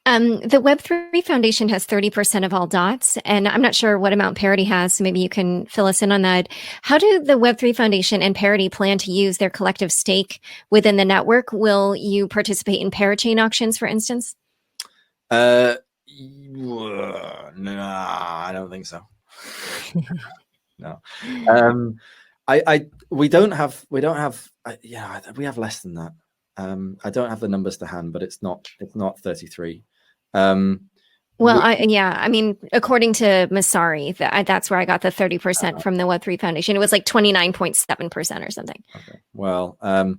The Web3 Foundation has 30% of all dots, and I'm not sure what amount Parity has, so maybe you can fill us in on that. How do the Web3 Foundation and Parity plan to use their collective stake within the network? Will you participate in parachain auctions, for instance? No, I don't think so. No. We have less than that. I don't have the numbers to hand, but it's not 33. Well, I mean, according to Masari, that's where I got the 30% from the Web3 Foundation. It was like 29.7% or something. Okay. Well, a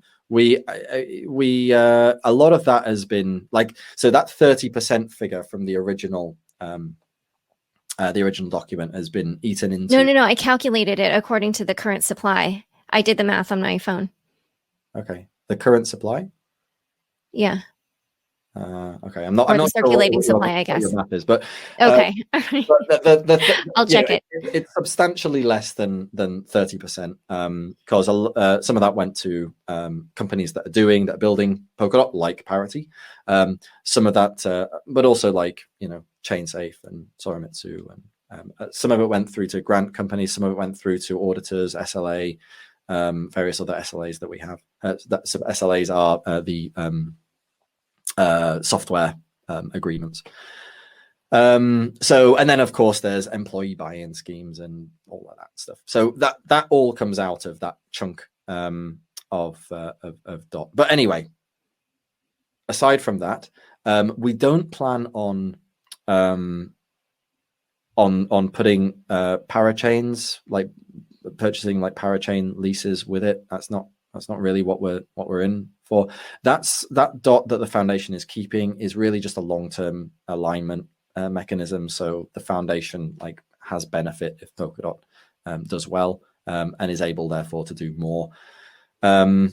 lot of that has been like, so that 30% figure from the original document has been eaten into. No. I calculated it according to the current supply. I did the math on my phone. Okay. The current supply? Yeah. Okay, I'm not circulating sure supply, I guess. your map is, but okay. But I'll check it. It's substantially less than 30%, because some of that went to companies that are building Polkadot, like Parity. Some of that, but also like ChainSafe and Sorimitsu, and some of it went through to grant companies. Some of it went through to auditors, SLA, various other SLAs that we have. SLAs are the software agreements. And then of course there's employee buy-in schemes and all of that stuff. So that all comes out of that chunk of DOT. But anyway, aside from that, we don't plan on putting parachains, like purchasing like parachain leases with it. That's not really what we're in for. That DOT that the foundation is keeping is really just a long-term alignment mechanism. So the foundation has benefit if Polkadot does well, and is able therefore to do more. The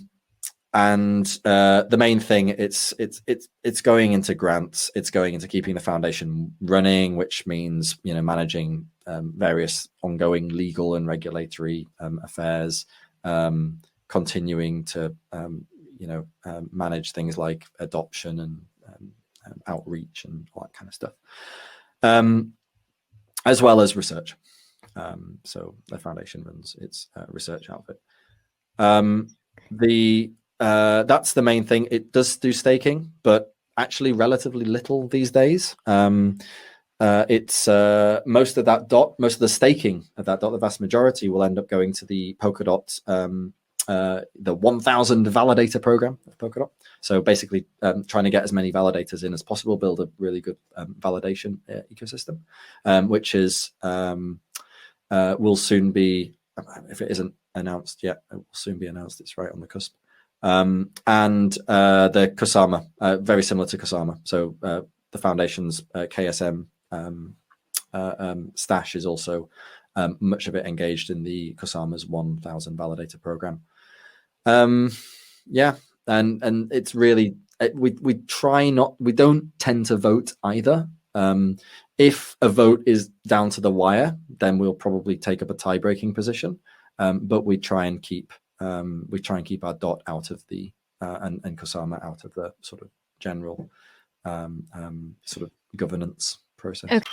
main thing, it's going into grants. It's going into keeping the foundation running, which means managing various ongoing legal and regulatory affairs, continuing to manage things like adoption and outreach and all that kind of stuff, as well as research. So the foundation runs its research outfit. That's the main thing. It does do staking, but actually relatively little these days. It's most of the staking of that DOT, the vast majority will end up going to the Polkadot, the 1000 validator program of Polkadot. So basically trying to get as many validators in as possible, build a really good validation ecosystem, which is will soon be, if it isn't announced yet, it will soon be announced. It's right on the cusp. And the Kusama, very similar to Kusama. So the foundation's KSM stash is also much of it engaged in the Kusama's 1000 validator program. Yeah, and it's really, we don't tend to vote either. If a vote is down to the wire, then we'll probably take up a tie-breaking position. But we try and keep our DOT out of the and Kusama out of the sort of general sort of governance process. Okay.